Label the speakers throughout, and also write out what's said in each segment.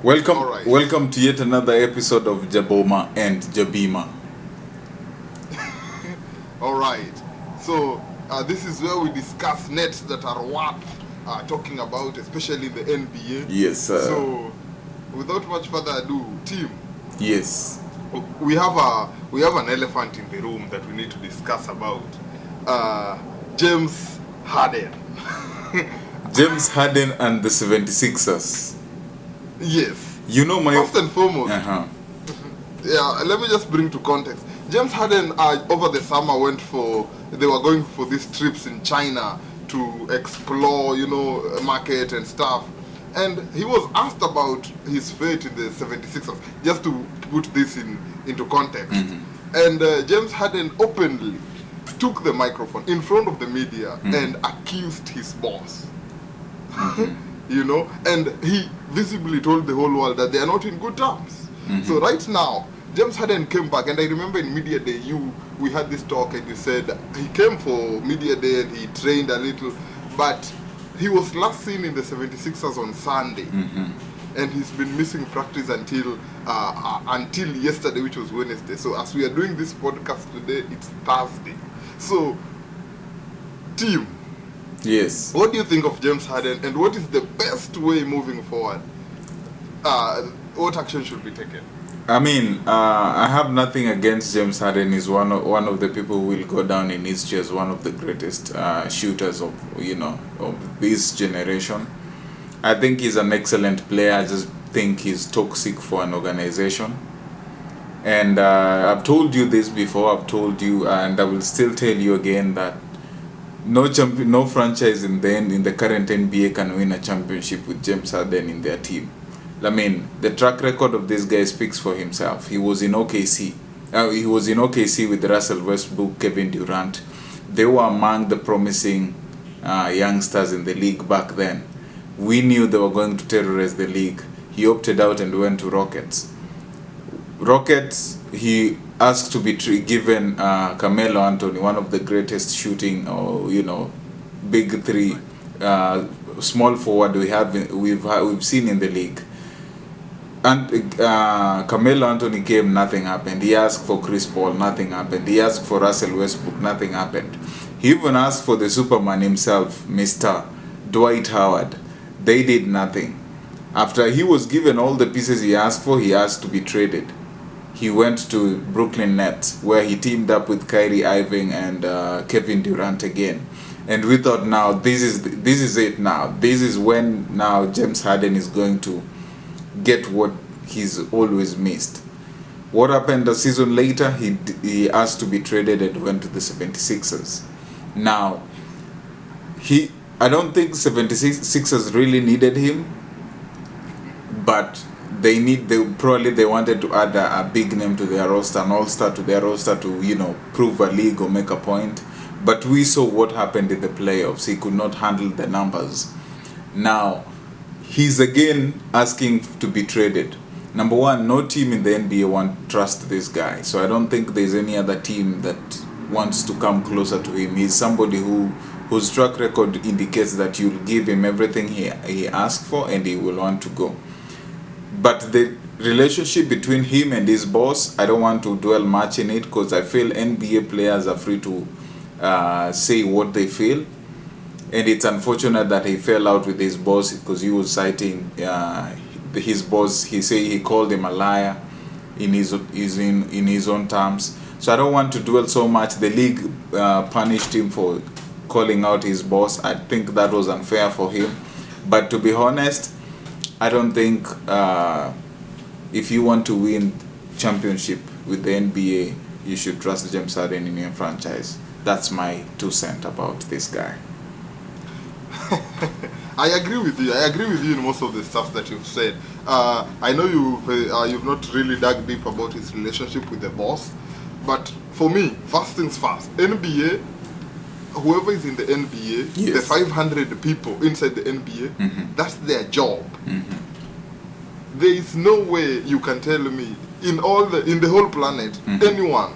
Speaker 1: Welcome,
Speaker 2: All right.
Speaker 1: welcome to yet another episode of Jaboma and Jabima.
Speaker 2: All right. So this is where we discuss nets that are worth talking about, especially in the NBA.
Speaker 1: Yes,
Speaker 2: So without much further ado, team,
Speaker 1: yes,
Speaker 2: we have an elephant in the room that we need to discuss about. James Harden.
Speaker 1: James Harden and the 76ers.
Speaker 2: Yes.
Speaker 1: You know my
Speaker 2: First and foremost,
Speaker 1: uh-huh.
Speaker 2: yeah, let me just bring to context. James Harden over the summer they were going for these trips in China to explore, market and stuff. And he was asked about his fate in the 76ers, just to put this into context. And James Harden openly took the microphone in front of the media and accused his boss. And he visibly told the whole world that they are not in good terms. So right now, James Harden came back, and I remember in Media Day, we had this talk, and you said he came for Media Day and he trained a little, but he was last seen in the 76ers on Sunday, and he's been missing practice until yesterday, which was Wednesday. So as we are doing this podcast today, it's Thursday. So, team,
Speaker 1: Yes.
Speaker 2: what do you think of James Harden, and what is the best way moving forward? What action should be taken?
Speaker 1: I mean, I have nothing against James Harden. He's one of the people who will go down in history as one of the greatest shooters of this generation. I think he's an excellent player. I just think he's toxic for an organization. And I've told you this before. I've told you, and I will still tell you again that no franchise in the current NBA can win a championship with James Harden in their team. I mean, the track record of this guy speaks for himself. He was in OKC. He was in OKC with Russell Westbrook, Kevin Durant. They were among the promising youngsters in the league back then. We knew they were going to terrorize the league. He opted out and went to Rockets. He asked to be given Carmelo Anthony, one of the greatest shooting, big three, small forward we've seen in the league. And Carmelo Anthony came, nothing happened. He asked for Chris Paul, nothing happened. He asked for Russell Westbrook, nothing happened. He even asked for the Superman himself, Mr. Dwight Howard. They did nothing. After he was given all the pieces he asked for, he asked to be traded. He went to Brooklyn Nets, where he teamed up with Kyrie Irving and Kevin Durant again. And we thought, now this is it. Now this is when now James Harden is going to get what he's always missed. What happened a season later? He asked to be traded and went to the 76ers. Now, I don't think 76ers really needed him, but they wanted to add a big name to their roster, an all-star to their roster to prove a league or make a point. But we saw what happened in the playoffs. He could not handle the numbers. Now he's again asking to be traded. Number one, no team in the NBA won't trust this guy. So I don't think there's any other team that wants to come closer to him. He's somebody whose track record indicates that you'll give him everything he asks for and he will want to go. But the relationship between him and his boss, I don't want to dwell much in it, because I feel NBA players are free to say what they feel. And it's unfortunate that he fell out with his boss, because he was citing his boss. He called him a liar in his own terms. So I don't want to dwell so much. The league punished him for calling out his boss. I think that was unfair for him. But to be honest, I don't think if you want to win championship with the NBA, you should trust James Harden in your franchise. That's my 2 cents about this guy.
Speaker 2: I agree with you. I agree with you in most of the stuff that you've said. I know you've not really dug deep about his relationship with the boss, but for me, first things first. NBA, whoever is in the NBA,
Speaker 1: yes,
Speaker 2: the 500 people inside the NBA, that's their job. There is no way you can tell me in the whole planet, anyone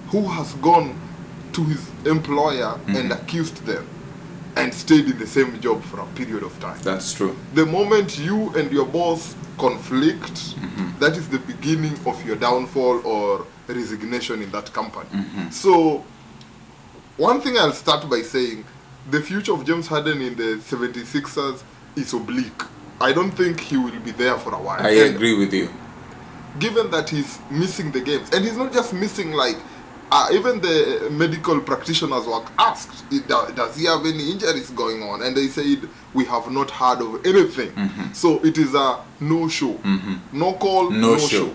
Speaker 2: who has gone to his employer and accused them and stayed in the same job for a period of time.
Speaker 1: That's true.
Speaker 2: The moment you and your boss conflict, that is the beginning of your downfall or resignation in that company. So, one thing I'll start by saying, the future of James Harden in the 76ers is oblique. I don't think he will be there for a while.
Speaker 1: I agree with you.
Speaker 2: Given that he's missing the games, and he's not just missing, like, even the medical practitioners were asked, does he have any injuries going on? And they said, we have not heard of anything. So it is a no-show. No call, no show.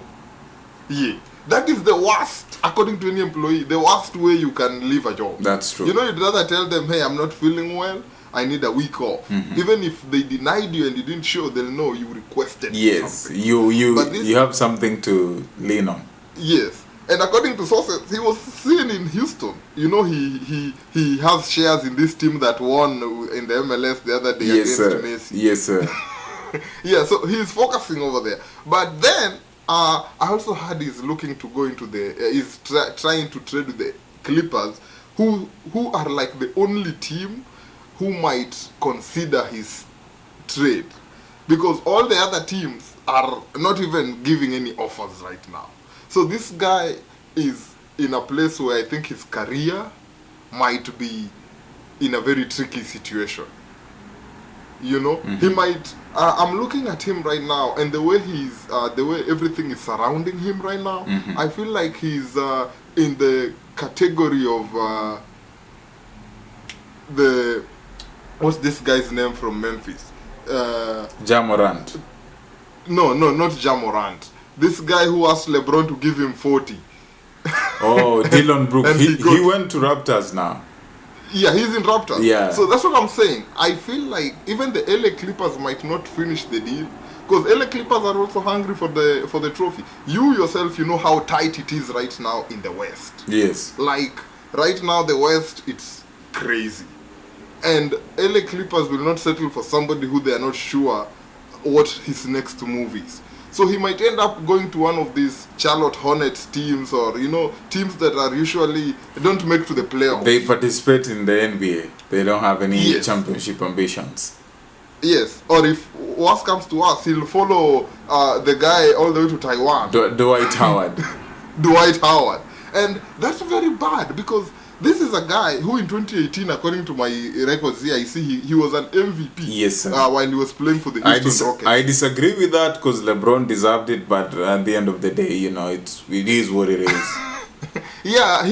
Speaker 2: Yeah. That is the worst, according to any employee, the worst way you can leave a job.
Speaker 1: That's true.
Speaker 2: You know, you'd rather tell them, hey, I'm not feeling well, I need a week off. Even if they denied you and you didn't show, they'll know you requested something.
Speaker 1: You have something to lean on.
Speaker 2: Yes. And according to sources, he was seen in Houston. You know, he has shares in this team that won in the MLS the other day against Messi.
Speaker 1: Yes, sir.
Speaker 2: Yeah, so he's focusing over there. But then, I also heard he's looking to go into he's trying to trade with the Clippers, who are like the only team who might consider his trade. Because all the other teams are not even giving any offers right now. So this guy is in a place where I think his career might be in a very tricky situation. You know, he might. I'm looking at him right now, and the way the way everything is surrounding him right now, I feel like he's in the category of what's this guy's name from Memphis?
Speaker 1: Ja Morant.
Speaker 2: No, not Ja Morant. This guy who asked LeBron to give him 40.
Speaker 1: Oh, Dillon Brooks. he went to Raptors now.
Speaker 2: Yeah, he's in Raptors.
Speaker 1: Yeah.
Speaker 2: So that's what I'm saying. I feel like even the LA Clippers might not finish the deal, because LA Clippers are also hungry for the trophy. You yourself, you know how tight it is right now in the West.
Speaker 1: Yes.
Speaker 2: Like right now, the West, it's crazy, and LA Clippers will not settle for somebody who they are not sure what his next move is. So he might end up going to one of these Charlotte Hornets teams, or, you know, teams that are usually don't make to the playoffs.
Speaker 1: They participate in the NBA. They don't have any championship ambitions.
Speaker 2: Yes, or if worst comes to us, he'll follow the guy all the way to Taiwan.
Speaker 1: Dwight Howard.
Speaker 2: Dwight Howard. And that's very bad, because this is a guy who in 2018, according to my records here, I see he was an MVP.
Speaker 1: Yes, sir.
Speaker 2: While he was playing for the Houston Rockets.
Speaker 1: I disagree with that, because LeBron deserved it, but at the end of the day, you know, it is what it is.
Speaker 2: Yeah,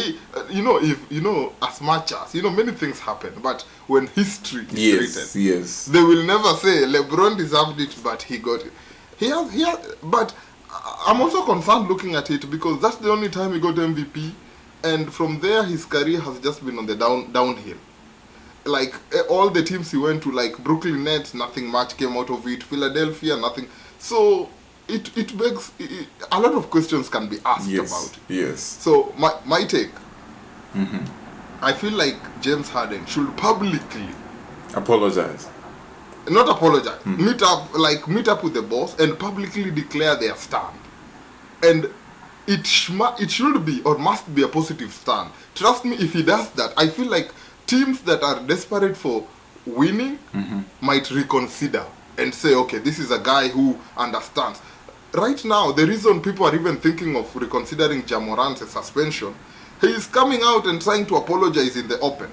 Speaker 2: as much as, many things happen, but when history is written, they will never say LeBron deserved it, but he got it. He has, but I'm also concerned looking at it, because that's the only time he got MVP. And from there, his career has just been on the downhill. Like, all the teams he went to, like Brooklyn Nets, nothing much came out of it. Philadelphia, nothing. So, it begs, a lot of questions can be asked about it.
Speaker 1: Yes.
Speaker 2: So, my take, I feel like James Harden should publicly
Speaker 1: apologize.
Speaker 2: Not apologize. Meet up with the boss and publicly declare their stand. And it should be or must be a positive stand. Trust me, if he does that, I feel like teams that are desperate for winning might reconsider and say, okay, this is a guy who understands. Right now, the reason people are even thinking of reconsidering Ja Morant's suspension, he is coming out and trying to apologize in the open.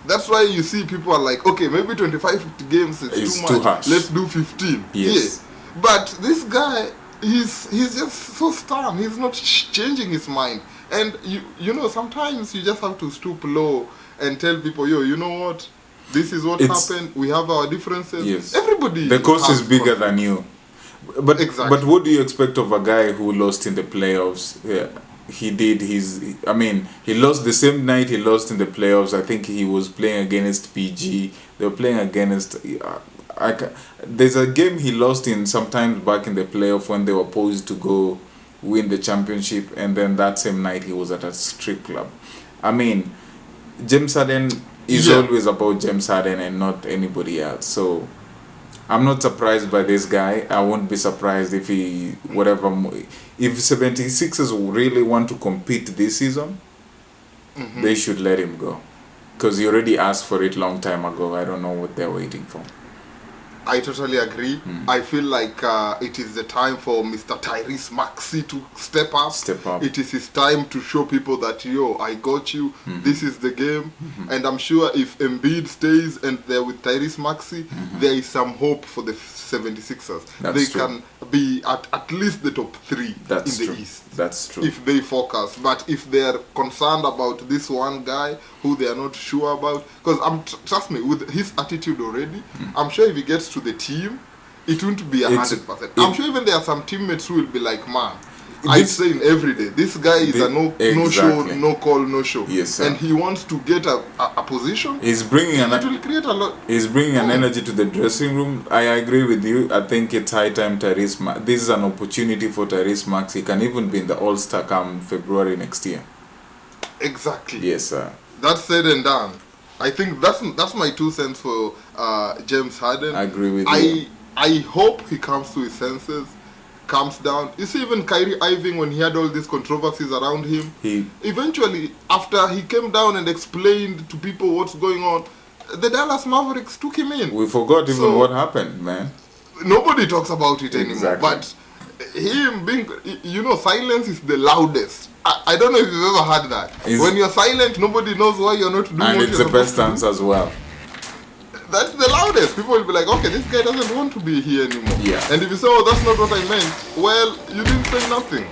Speaker 2: That's why you see people are like, okay, maybe 25 games is too much.
Speaker 1: Harsh.
Speaker 2: Let's do 15.
Speaker 1: Yes.
Speaker 2: Yeah. But this guy, he's just so stern. He's not changing his mind. And you know, sometimes you just have to stoop low and tell people, yo, you know what? This is what happened. We have our differences. Yes. Everybody.
Speaker 1: The cost is bigger than you. But
Speaker 2: exactly.
Speaker 1: But what do you expect of a guy who lost in the playoffs? Yeah. He lost the same night he lost in the playoffs. I think he was playing against PG. They were playing against... there's a game he lost in sometimes back in the playoff when they were poised to go win the championship, and then that same night he was at a strip club. I mean, James Harden is always about James Harden and not anybody else. So I'm not surprised by this guy. I won't be surprised if if 76ers really want to compete this season, they should let him go. Because he already asked for it long time ago. I don't know what they're waiting for.
Speaker 2: I totally agree. I feel like it is the time for Mr. Tyrese Maxey to step up.
Speaker 1: Step up.
Speaker 2: It is his time to show people that, yo, I got you. This is the game. And I'm sure if Embiid stays and they're with Tyrese Maxey, there is some hope for the 76ers.
Speaker 1: That's
Speaker 2: they
Speaker 1: true.
Speaker 2: can be at least the top 3
Speaker 1: That's
Speaker 2: in
Speaker 1: true.
Speaker 2: the East.
Speaker 1: That's true.
Speaker 2: If they focus. But if they're concerned about this one guy who they are not sure about, because trust me, with his attitude already, I'm sure if he gets to the team, it won't be 100%. I'm sure even there are some teammates who will be like, man, I'm saying every day, this guy is a no show, no call, no show.
Speaker 1: Yes, sir.
Speaker 2: And he wants to get a position.
Speaker 1: He's bringing
Speaker 2: it will create a lot.
Speaker 1: He's bringing an energy to the dressing room. I agree with you. I think it's high time this is an opportunity for Tyrese Maxey. He can even be in the All-Star come February next year.
Speaker 2: Exactly.
Speaker 1: Yes, sir.
Speaker 2: That's said and done. I think that's my 2 cents for James Harden.
Speaker 1: I agree with you.
Speaker 2: I hope he comes to his senses, calms down. You see, even Kyrie Irving, when he had all these controversies around him, eventually, after he came down and explained to people what's going on, the Dallas Mavericks took him in.
Speaker 1: We forgot even what happened, man.
Speaker 2: Nobody talks about it anymore.
Speaker 1: Exactly.
Speaker 2: But him being, silence is the loudest. I don't know if you've ever heard that. When you're silent, nobody knows why you're not doing
Speaker 1: and
Speaker 2: what
Speaker 1: it's
Speaker 2: you're
Speaker 1: the best
Speaker 2: supposed to
Speaker 1: answer as well.
Speaker 2: That's the loudest. People will be like, okay, this guy doesn't want to be here anymore.
Speaker 1: Yeah.
Speaker 2: And if you say, oh, that's not what I meant, well, you didn't say nothing.